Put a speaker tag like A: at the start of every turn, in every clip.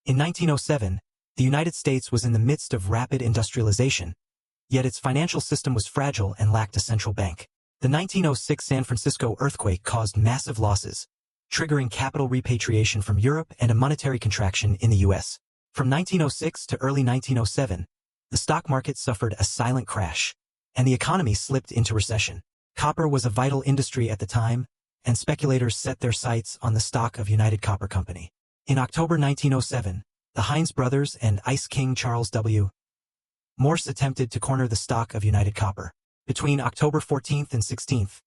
A: In 1907, the United States was in the midst of rapid industrialization, yet its financial system was fragile and lacked a central bank. The 1906 San Francisco earthquake caused massive losses, triggering capital repatriation from Europe and a monetary contraction in the U.S. From 1906 to early 1907, the stock market suffered a silent crash, and the economy slipped into recession. Copper was a vital industry at the time, and speculators set their sights on the stock of United Copper Company. In October 1907, the Heinz brothers and Ice King Charles W. Morse attempted to corner the stock of United Copper. Between October 14th and 16th,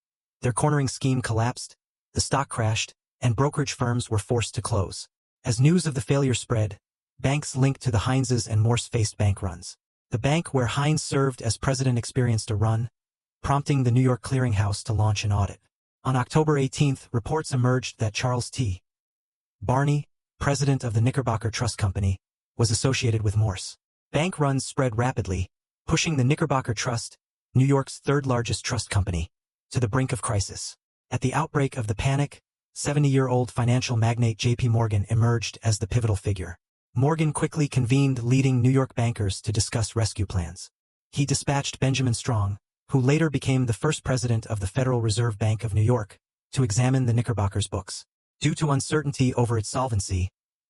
A: their cornering scheme collapsed, the stock crashed, and brokerage firms were forced to close. As news of the failure spread, banks linked to the Heinzes and Morse faced bank runs. The bank where Heinz served as president experienced a run, prompting the New York Clearing House to launch an audit. On October 18th, reports emerged that Charles T. Barney, president of the Knickerbocker Trust Company, was associated with Morse. Bank runs spread rapidly, pushing the Knickerbocker Trust, New York's third-largest trust company, to the brink of crisis. At the outbreak of the panic, 70-year-old financial magnate J.P. Morgan emerged as the pivotal figure. Morgan quickly convened leading New York bankers to discuss rescue plans. He dispatched Benjamin Strong, who later became the first president of the Federal Reserve Bank of New York, to examine the Knickerbocker's books. Due to uncertainty over its solvency,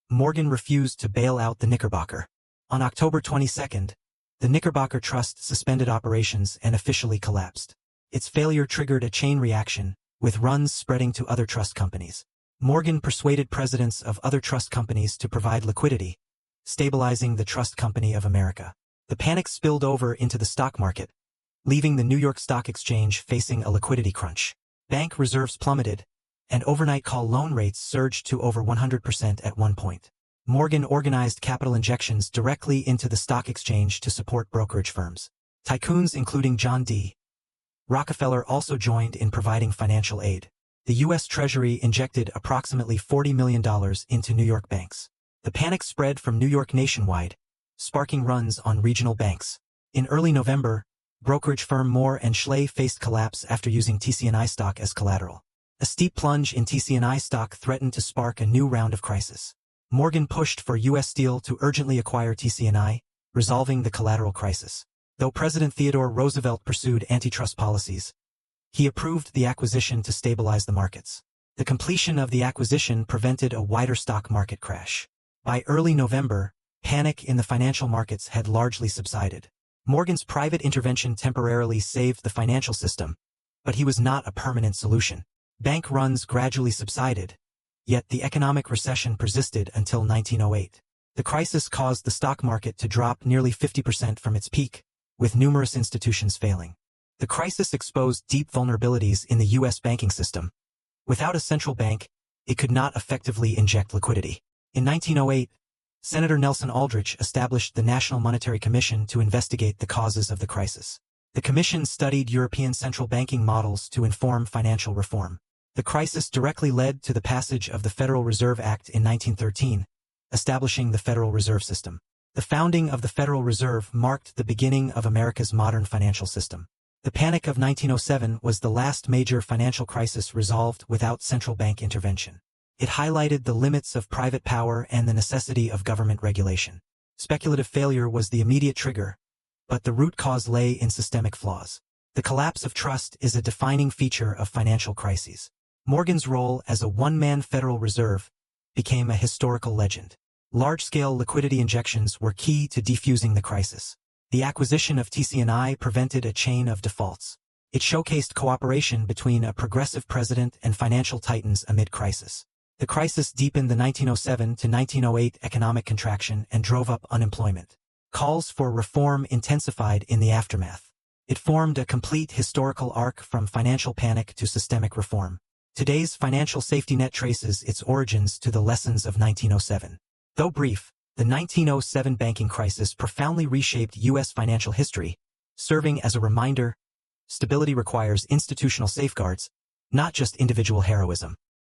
A: Morgan refused to bail out the Knickerbocker. On October 22nd, the Knickerbocker Trust suspended operations and officially collapsed. Its failure triggered a chain reaction, with runs spreading to other trust companies. Morgan persuaded presidents of other trust companies to provide liquidity, stabilizing the Trust Company of America. The panic spilled over into the stock market, leaving the New York Stock Exchange facing a liquidity crunch. Bank reserves plummeted, and overnight call loan rates surged to over 100% at one point. Morgan organized capital injections directly into the stock exchange to support brokerage firms. Tycoons including John D. Rockefeller also joined in providing financial aid. The U.S. Treasury injected approximately $40 million into New York banks. The panic spread from New York nationwide, sparking runs on regional banks. In early November, brokerage firm Moore & Schley faced collapse after using TCNI stock as collateral. A steep plunge in TCNI stock threatened to spark a new round of crisis. Morgan pushed for U.S. Steel to urgently acquire TCNI, resolving the collateral crisis. Though President Theodore Roosevelt pursued antitrust policies, he approved the acquisition to stabilize the markets. The completion of the acquisition prevented a wider stock market crash. By early November, panic in the financial markets had largely subsided. Morgan's private intervention temporarily saved the financial system, but he was not a permanent solution. Bank runs gradually subsided, yet the economic recession persisted until 1908. The crisis caused the stock market to drop nearly 50% from its peak, with numerous institutions failing. The crisis exposed deep vulnerabilities in the U.S. banking system. Without a central bank, it could not effectively inject liquidity. In 1908, Senator Nelson Aldrich established the National Monetary Commission to investigate the causes of the crisis. The commission studied European central banking models to inform financial reform. The crisis directly led to the passage of the Federal Reserve Act in 1913, establishing the Federal Reserve System. The founding of the Federal Reserve marked the beginning of America's modern financial system. The Panic of 1907 was the last major financial crisis resolved without central bank intervention. It highlighted the limits of private power and the necessity of government regulation. Speculative failure was the immediate trigger, but the root cause lay in systemic flaws. The collapse of trust is a defining feature of financial crises. Morgan's role as a one-man Federal Reserve became a historical legend. Large-scale liquidity injections were key to defusing the crisis. The acquisition of TCNI prevented a chain of defaults. It showcased cooperation between a progressive president and financial titans amid crisis. The crisis deepened the 1907 to 1908 economic contraction and drove up unemployment. Calls for reform intensified in the aftermath. It formed a complete historical arc from financial panic to systemic reform. Today's financial safety net traces its origins to the lessons of 1907. Though brief, the 1907 banking crisis profoundly reshaped U.S. financial history, serving as a reminder: stability requires institutional safeguards, not just individual heroism.